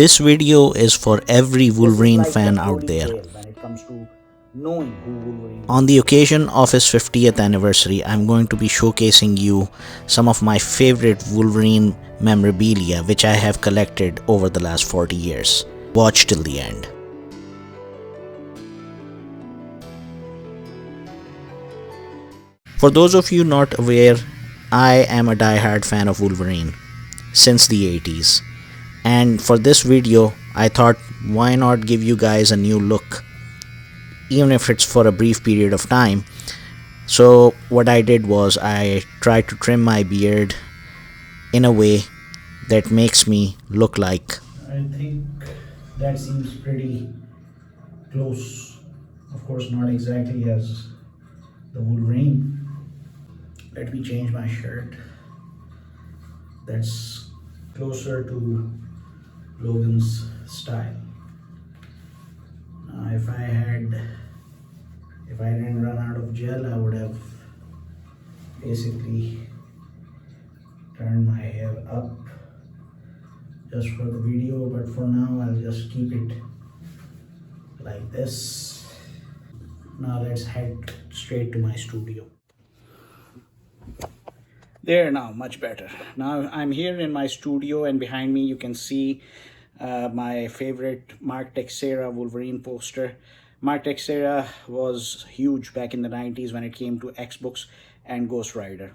This video is for every This is Wolverine like the fan out holy there. grail when it comes to knowing who Wolverine On the occasion of his 50th anniversary, I'm going to be showcasing you some of my favorite Wolverine memorabilia which I have collected over the last 40 years. Watch till the end. For those of you not aware, I am a die-hard fan of Wolverine since the 80s. And for this video, I thought why not give you guys a new look, even if it's for a brief period of time. So what I did was I tried to trim my beard in a way that makes me look like. I think that seems pretty close. Of course, not exactly as the Wolverine. Let me change my shirt. That's closer to Logan's style. Now, if I didn't run out of gel, I would have basically turned my hair up just for the video, but for now I'll just keep it like this. Now let's head straight to my studio. There, now much better. Now I'm here in my studio, and behind me you can see my favorite Mark Texeira Wolverine poster. Mark Texeira was huge back in the 90s when it came to X-Books and Ghost Rider.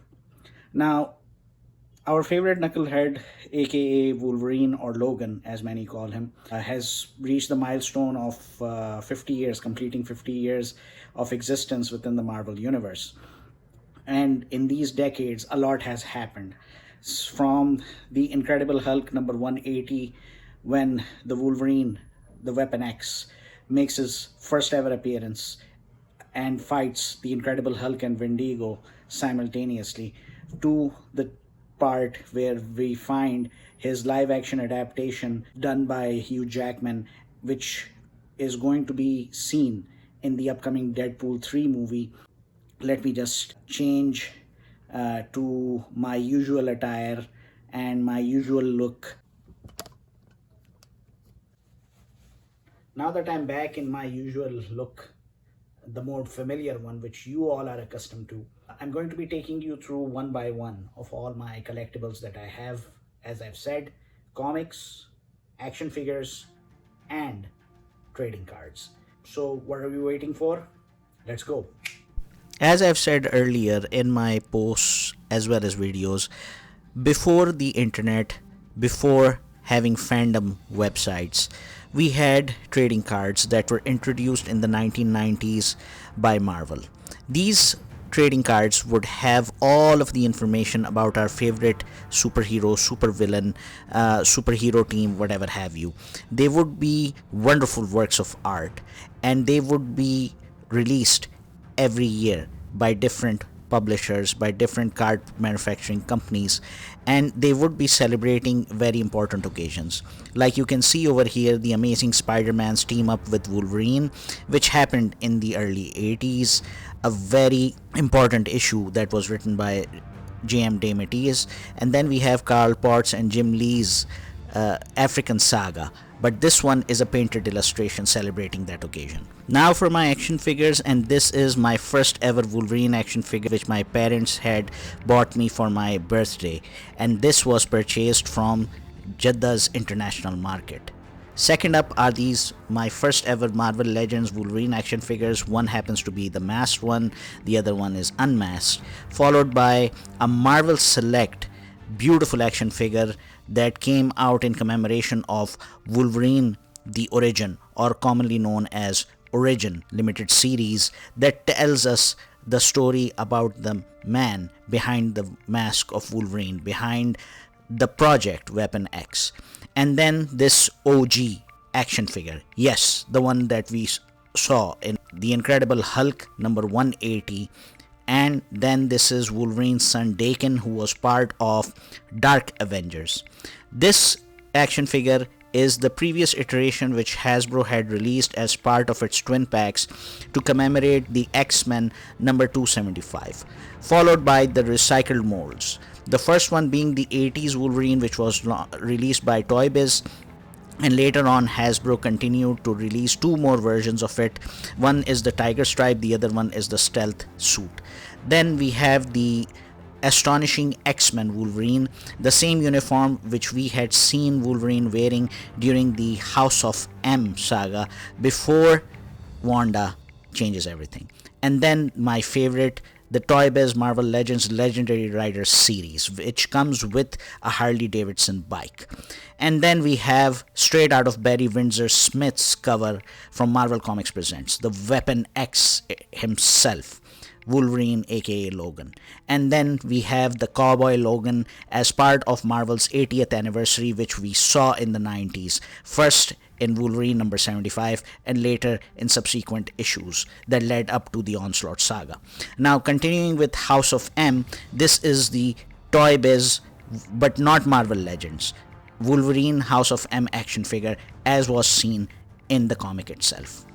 Now, our favorite knucklehead, aka Wolverine or Logan as many call him, has reached the milestone of 50 years, completing 50 years of existence within the Marvel Universe. And in these decades, a lot has happened. From the Incredible Hulk number 180, when the Wolverine, the Weapon X, makes his first ever appearance and fights the Incredible Hulk and Wendigo simultaneously, to the part where we find his live action adaptation done by Hugh Jackman, which is going to be seen in the upcoming Deadpool 3 movie. Let me just change to my usual attire and my usual look. Now that I'm back in my usual look, the more familiar one which you all are accustomed to, I'm going to be taking you through one by one of all my collectibles that I have. As I've said, comics, action figures, and trading cards. So what are we waiting for? Let's go. As I've said earlier in my posts as well as videos, before the internet, before having fandom websites, we had trading cards that were introduced in the 1990s by Marvel. These trading cards would have all of the information about our favorite superhero, supervillain, superhero team, whatever have you. They would be wonderful works of art, and they would be released every year by different publishers, by different card manufacturing companies, and they would be celebrating very important occasions. Like you can see over here, the Amazing Spider-Man's team up with Wolverine, which happened in the early 80s, a very important issue that was written by J.M. DeMatteis. And then we have Carl Potts and Jim Lee's African Saga, but this one is a painted illustration celebrating that occasion. Now for my action figures, and this is my first ever Wolverine action figure which my parents had bought me for my birthday, and this was purchased from Jeddah's international market. Second up are these my first ever Marvel Legends Wolverine action figures. One happens to be the masked one, the other one is unmasked, followed by a Marvel Select beautiful action figure that came out in commemoration of Wolverine the Origin, or commonly known as Origin Limited Series, that tells us the story about the man behind the mask of Wolverine, behind the project Weapon X. And then this OG action figure, yes, the one that we saw in the Incredible Hulk number 180. And then this is Wolverine's son Daken, who was part of Dark Avengers. This action figure is the previous iteration which Hasbro had released as part of its twin packs to commemorate the X-Men number 275, followed by the recycled molds. The first one being the 80s Wolverine, which was released by Toy Biz, and later on Hasbro continued to release two more versions of it. One is the tiger stripe, the other one is the stealth suit. Then we have the astonishing X-Men Wolverine, the same uniform which we had seen Wolverine wearing during the House of M saga before Wanda changes everything. And then my favorite, the Toy Biz Marvel Legends Legendary Riders series, which comes with a Harley Davidson bike. And then we have, straight out of Barry Windsor Smith's cover from Marvel Comics Presents, the Weapon X himself, Wolverine aka Logan. And then we have the Cowboy Logan as part of Marvel's 80th anniversary, which we saw in the 90s, first in Wolverine number 75 and later in subsequent issues that led up to the Onslaught saga. Now, continuing with House of M, this is the Toy Biz but not Marvel Legends Wolverine House of M action figure as was seen in the comic itself.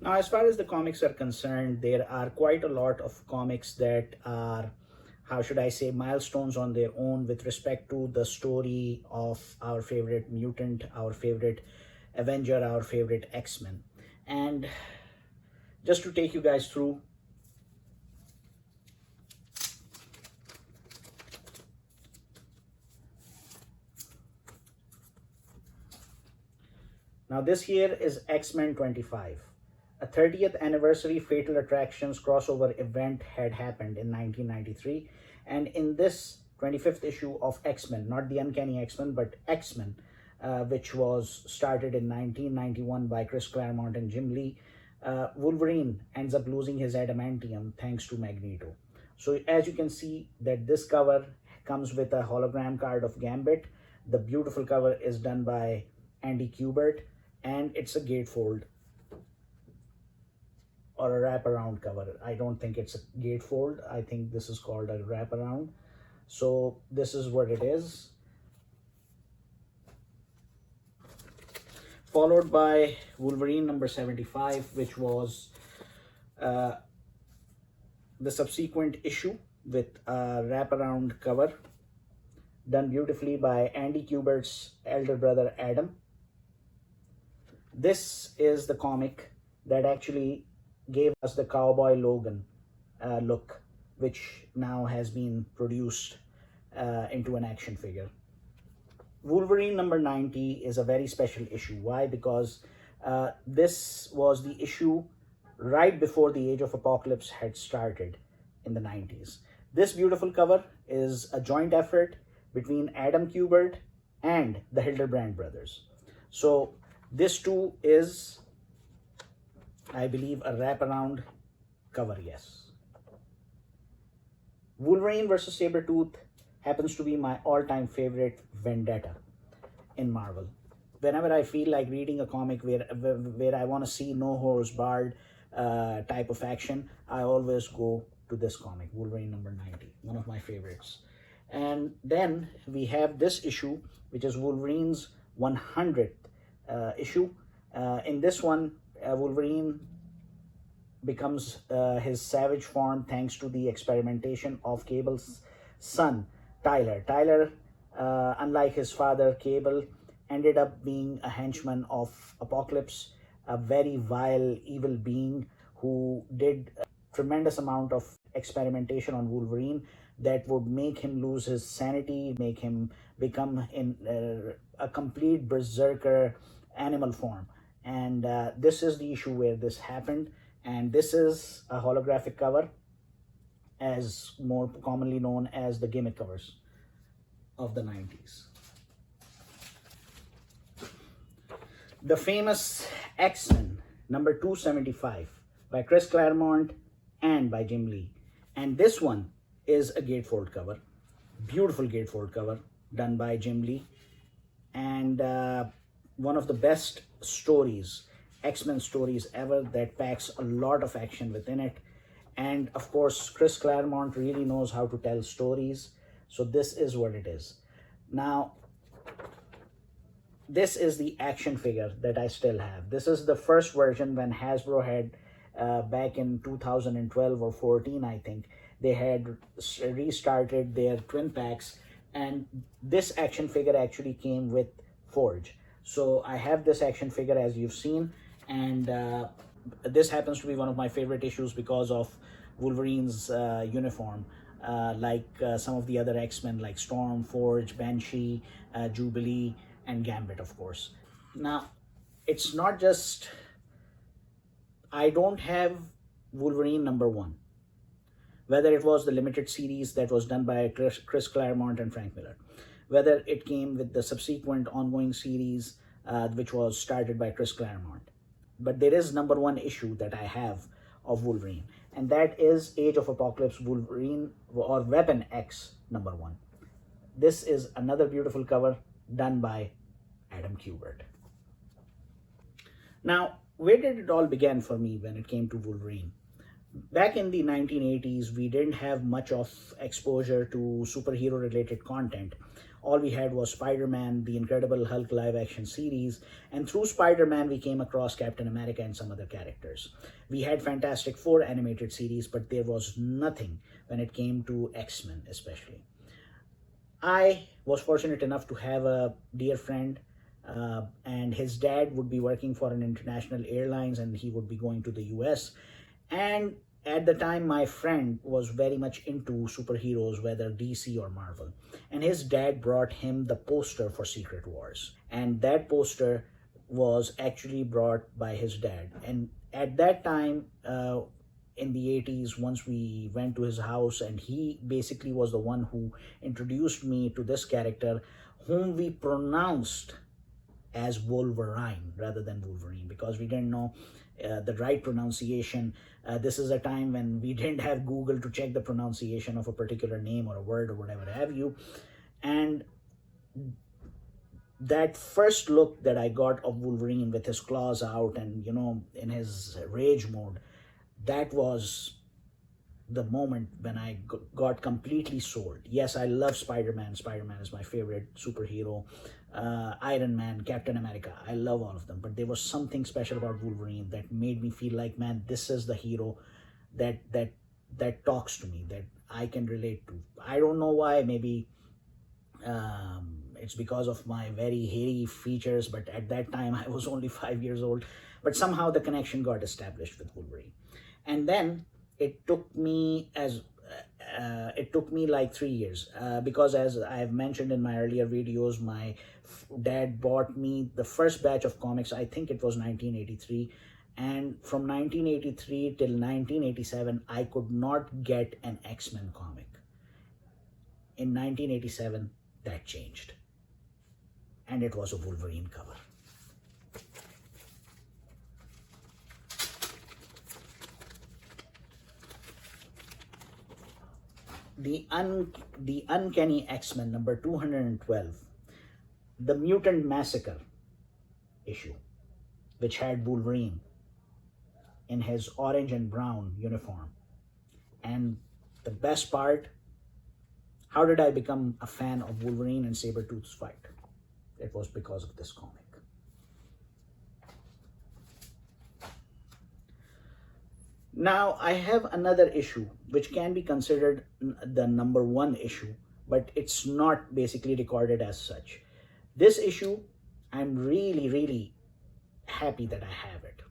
Now, as far as the comics are concerned, there are quite a lot of comics that are, how should I say, milestones on their own with respect to the story of our favorite mutant, our favorite Avenger, our favorite X-Men. And just to take you guys through, now this here is X-Men 25. A 30th anniversary Fatal Attractions crossover event had happened in 1993, and in this 25th issue of X-Men, not the Uncanny X-Men, but X-Men, which was started in 1991 by Chris Claremont and Jim Lee, Wolverine ends up losing his adamantium thanks to Magneto. So as you can see that this cover comes with a hologram card of Gambit. The beautiful cover is done by Andy Kubert, and it's a gatefold or a wraparound cover. I don't think it's a gatefold. I think this is called a wraparound. So this is what it is. Followed by Wolverine number 75, which was the subsequent issue with a wraparound cover done beautifully by Andy Kubert's elder brother Adam. This is the comic that actually gave us the Cowboy Logan look, which now has been produced into an action figure. Wolverine number 90 is a very special issue. Why? Because this was the issue right before the Age of Apocalypse had started in the 90s. This beautiful cover is a joint effort between Adam Kubert and the Hildebrand brothers. So this too is, I believe, a wraparound cover, yes. Wolverine versus Sabretooth happens to be my all-time favorite vendetta in Marvel. Whenever I feel like reading a comic where I want to see no holds barred type of action, I always go to this comic, Wolverine number 90, one of my favorites. And then we have this issue, which is Wolverine's 100th issue. In this one, Wolverine becomes his savage form thanks to the experimentation of Cable's son, Tyler. Tyler, unlike his father, Cable, ended up being a henchman of Apocalypse, a very vile, evil being who did a tremendous amount of experimentation on Wolverine that would make him lose his sanity, make him become in a complete berserker animal form. And this is the issue where this happened. And this is a holographic cover, as more commonly known as the gimmick covers of the 90s. The famous X-Men number 275 by Chris Claremont and by Jim Lee. And this one is a gatefold cover, beautiful gatefold cover done by Jim Lee, and one of the best stories, X-Men stories ever, that packs a lot of action within it. And of course, Chris Claremont really knows how to tell stories. So this is what it is. Now, this is the action figure that I still have. This is the first version when Hasbro had, back in 2012 or 14, I think, they had restarted their twin packs. And this action figure actually came with Forge. So I have this action figure, as you've seen, and this happens to be one of my favorite issues because of Wolverine's uniform. Like some of the other X-Men like Storm, Forge, Banshee, Jubilee, and Gambit, of course. Now, it's not just, I don't have Wolverine #1. Whether it was the limited series that was done by Chris Claremont and Frank Miller, whether it came with the subsequent ongoing series, which was started by Chris Claremont. But there is #1 issue that I have of Wolverine, and that is Age of Apocalypse Wolverine, or Weapon X #1. This is another beautiful cover done by Adam Kubert. Now, where did it all begin for me when it came to Wolverine? Back in the 1980s, we didn't have much of exposure to superhero related content. All we had was Spider-Man, the Incredible Hulk live action series, and through Spider-Man we came across Captain America and some other characters. We had Fantastic Four animated series, but there was nothing when it came to X-Men especially. I was fortunate enough to have a dear friend, and his dad would be working for an international airlines, and he would be going to the US. And at the time, my friend was very much into superheroes, whether DC or Marvel. And his dad brought him the poster for Secret Wars. And that poster was actually brought by his dad. And at that time, in the 80s, once we went to his house, and he basically was the one who introduced me to this character, whom we pronounced as Wolverine rather than Wolverine, because we didn't know the right pronunciation. This is a time when we didn't have Google to check the pronunciation of a particular name or a word or whatever have you. And that first look that I got of Wolverine with his claws out and, in his rage mode, that was the moment when I got completely sold. Yes, I love Spider-Man. Spider-Man is my favorite superhero. Iron Man, Captain America, I love all of them. But there was something special about Wolverine that made me feel like, man, this is the hero that talks to me, that I can relate to. I don't know why. Maybe it's because of my very hairy features, but at that time I was only 5 years old. But somehow the connection got established with Wolverine. And then it took me like 3 years, because as I have mentioned in my earlier videos, my dad bought me the first batch of comics. I think it was 1983, and from 1983 till 1987 I could not get an X-Men comic. In 1987 that changed, and it was a Wolverine cover. The Uncanny X-Men number 212, the Mutant Massacre issue, which had Wolverine in his orange and brown uniform. And the best part, how did I become a fan of Wolverine and Sabretooth's fight? It was because of this comic. Now, I have another issue which can be considered the #1 issue, but it's not basically recorded as such. This issue, I'm really, really happy that I have it.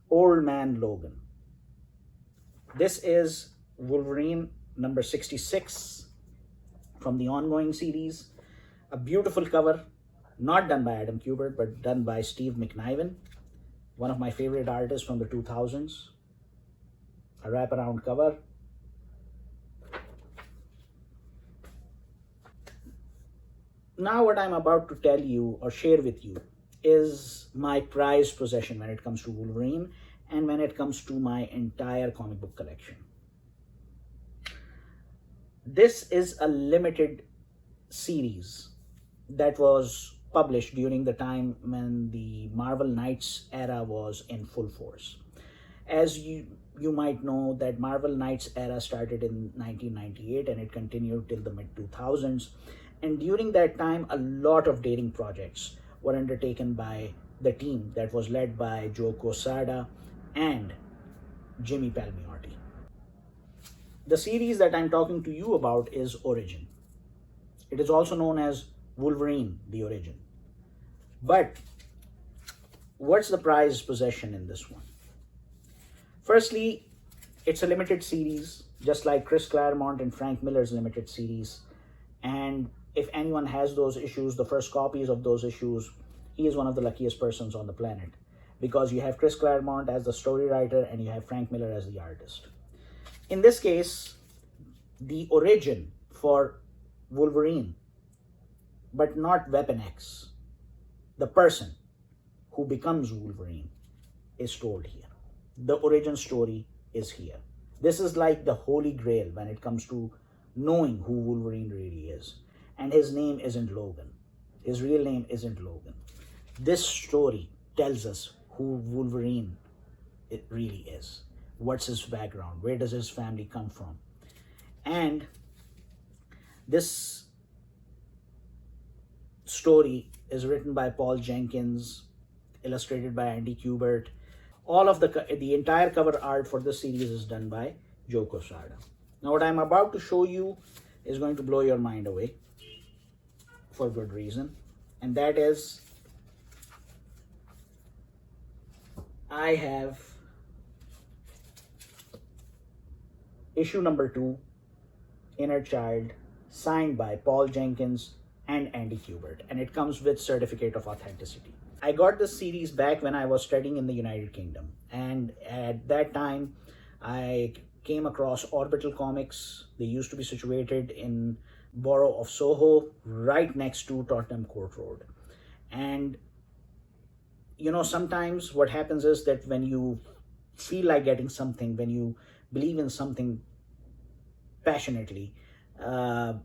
Old Man Logan. This is Wolverine number 66 from the ongoing series. A beautiful cover, not done by Adam Kubert, but done by Steve McNiven, one of my favorite artists from the 2000s. A wraparound cover. Now what I'm about to tell you or share with you is my prized possession when it comes to Wolverine and when it comes to my entire comic book collection. This is a limited series that was published during the time when the Marvel Knights era was in full force. As you might know, that Marvel Knights era started in 1998 and it continued till the mid-2000s. And during that time, a lot of dating projects were undertaken by the team that was led by Joe Quesada and Jimmy Palmiotti. The series that I'm talking to you about is Origin. It is also known as Wolverine, the Origin. But what's the prized possession in this one? Firstly, it's a limited series, just like Chris Claremont and Frank Miller's limited series. And if anyone has those issues, the first copies of those issues, he is one of the luckiest persons on the planet, because you have Chris Claremont as the story writer and you have Frank Miller as the artist. In this case, the origin for Wolverine, but not Weapon X, the person who becomes Wolverine, is told here. The origin story is here. This is like the holy grail when it comes to knowing who Wolverine really is. And his name isn't Logan. His real name isn't Logan. This story tells us who Wolverine it really is. What's his background? Where does his family come from? And this story is written by Paul Jenkins, illustrated by Andy Kubert. All of the entire cover art for this series is done by Joe Quesada. Now what I'm about to show you is going to blow your mind away for good reason. And that is, I have issue number 2, Inner Child, signed by Paul Jenkins and Andy Kubert, and it comes with certificate of authenticity. I got this series back when I was studying in the United Kingdom, and at that time I came across Orbital Comics. They used to be situated in borough of Soho, right next to Tottenham Court Road. And you know, sometimes what happens is that when you feel like getting something, when you believe in something passionately, the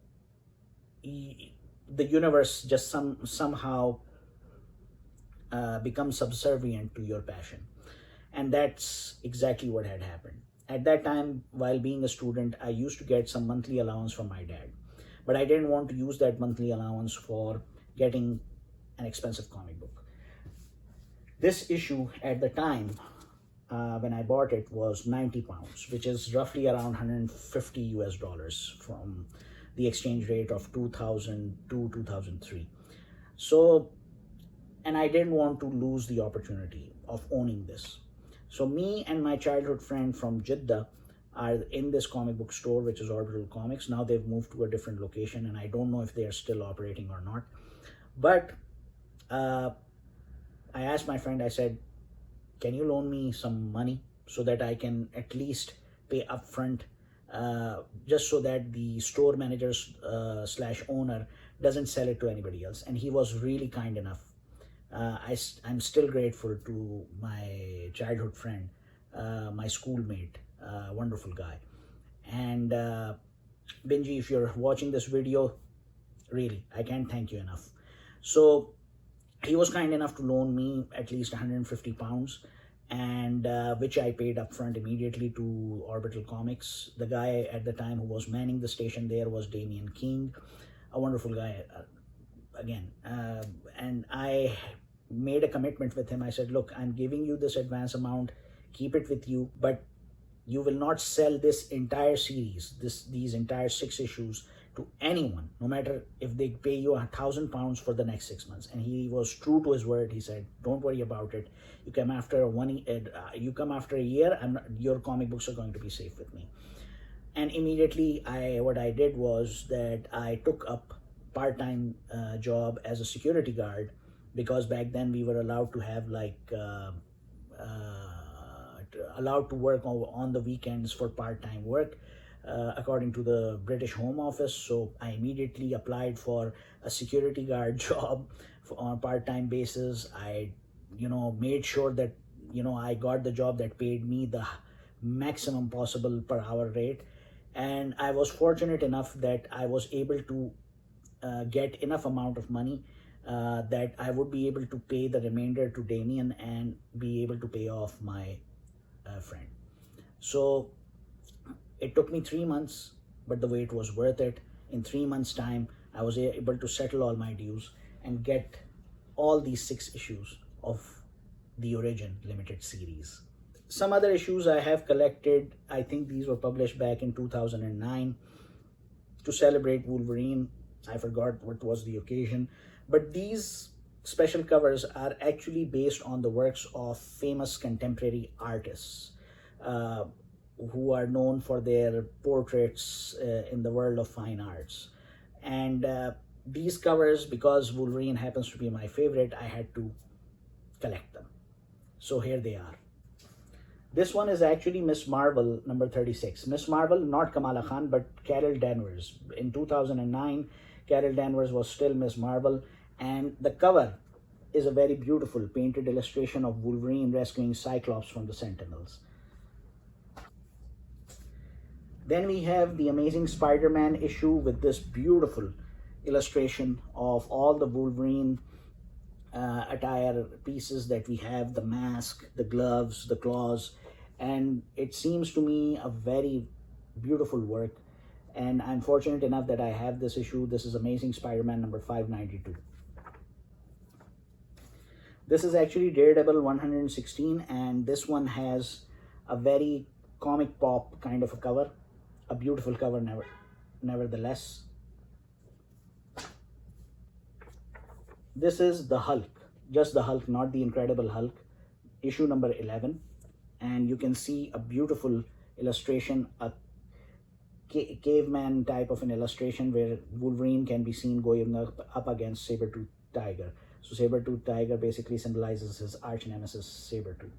universe just somehow becomes subservient to your passion. And that's exactly what had happened. At that time, while being a student, I used to get some monthly allowance from my dad, but I didn't want to use that monthly allowance for getting an expensive comic book. This issue at the time when I bought it was 90 pounds, which is roughly around 150 US dollars from the exchange rate of 2002, 2003. So, and I didn't want to lose the opportunity of owning this. So me and my childhood friend from Jeddah are in this comic book store, which is Orbital Comics. Now they've moved to a different location, and I don't know if they are still operating or not. But I asked my friend, I said, can you loan me some money so that I can at least pay upfront, just so that the store manager slash owner doesn't sell it to anybody else. And he was really kind enough. I'm still grateful to my childhood friend, my schoolmate, wonderful guy. And Benji, if you're watching this video, really, I can't thank you enough. So he was kind enough to loan me at least 150 pounds, and which I paid upfront immediately to Orbital Comics. The guy at the time who was manning the station there was Damian King, a wonderful guy again. And I made a commitment with him. I said, look, I'm giving you this advance amount, keep it with you, but you will not sell this entire series, these entire 6 issues, to anyone, no matter if they pay you 1,000 pounds for the next 6 months. And he was true to his word. He said, don't worry about it. You come after a year, your comic books are going to be safe with me. And immediately what I did was that I took up part-time job as a security guard, because back then we were allowed to have allowed to work on the weekends for part-time work, according to the British Home Office. So I immediately applied for a security guard job on a part-time basis. I made sure that I got the job that paid me the maximum possible per hour rate. And I was fortunate enough that I was able to get enough amount of money that I would be able to pay the remainder to Damien and be able to pay off my friend. So it took me 3 months, but the wait was worth it. In 3 months' time, I was able to settle all my dues and get all these 6 issues of the Origin limited series. Some other issues I have collected, I think these were published back in 2009 to celebrate Wolverine. I forgot what was the occasion, but these special covers are actually based on the works of famous contemporary artists who are known for their portraits in the world of fine arts. And these covers, because Wolverine happens to be my favorite, I had to collect them. So here they are. This one is actually Miss Marvel number 36. Miss Marvel, not Kamala Khan, but Carol Danvers. In 2009, Carol Danvers was still Miss Marvel, and the cover is a very beautiful painted illustration of Wolverine rescuing Cyclops from the Sentinels. Then we have the Amazing Spider-Man issue with this beautiful illustration of all the Wolverine attire pieces that we have, the mask, the gloves, the claws, and it seems to me a very beautiful work, and I'm fortunate enough that I have this issue. This is Amazing Spider-Man number 592. This is actually Daredevil 116, and this one has a very comic pop kind of a cover, a beautiful cover nevertheless. This is the Hulk, just the Hulk, not the Incredible Hulk, issue number 11, and you can see a beautiful illustration, a caveman type of an illustration where Wolverine can be seen going up against Sabretooth Tiger. So Sabretooth Tiger basically symbolizes his arch nemesis Sabretooth.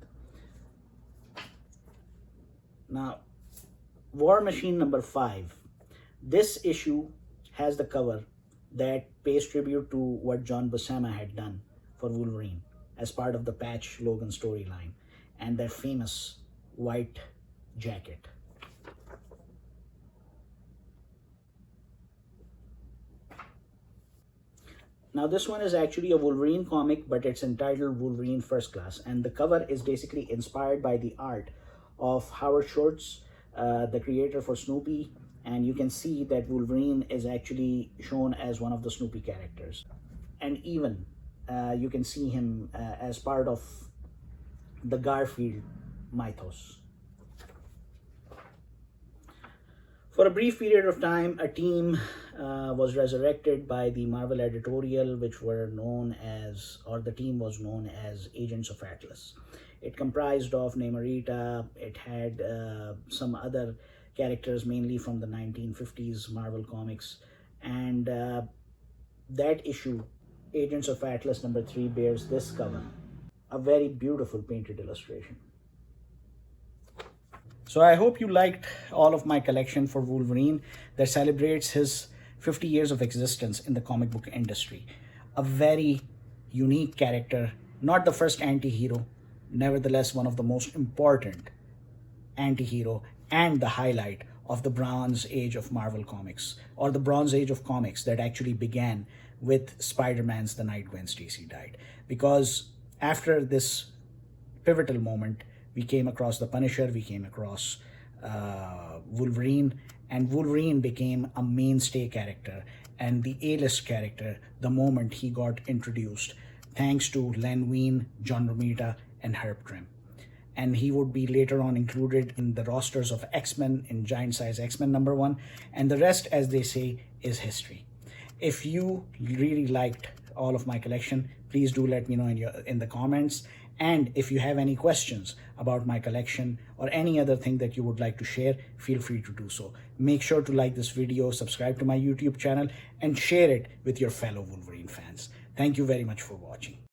Now, War Machine number 5. This issue has the cover that pays tribute to what John Buscema had done for Wolverine as part of the Patch Logan storyline and their famous white jacket. Now this one is actually a Wolverine comic, but it's entitled Wolverine First Class, and the cover is basically inspired by the art of Howard Schultz, the creator for Snoopy, and you can see that Wolverine is actually shown as one of the Snoopy characters, and even you can see him as part of the Garfield mythos. For a brief period of time, a team was resurrected by the Marvel editorial, which were known as, or the team was known as Agents of Atlas. It comprised of Namorita. It had some other characters, mainly from the 1950s Marvel comics. And that issue, Agents of Atlas number 3, bears this cover, a very beautiful painted illustration. So I hope you liked all of my collection for Wolverine that celebrates his 50 years of existence in the comic book industry. A very unique character, not the first anti-hero, nevertheless one of the most important anti-hero and the highlight of the Bronze Age of Marvel Comics, or the Bronze Age of comics that actually began with Spider-Man's The Night Gwen Stacy died. Because after this pivotal moment, we came across the Punisher, we came across Wolverine, and Wolverine became a mainstay character and the A-list character the moment he got introduced, thanks to Len Wein, John Romita, and Herb Trim. And he would be later on included in the rosters of X-Men in Giant Size X-Men number 1, and the rest, as they say, is history. If you really liked all of my collection, please do let me know in the comments. And if you have any questions about my collection or any other thing that you would like to share, feel free to do so. Make sure to like this video, subscribe to my YouTube channel, and share it with your fellow Wolverine fans. Thank you very much for watching.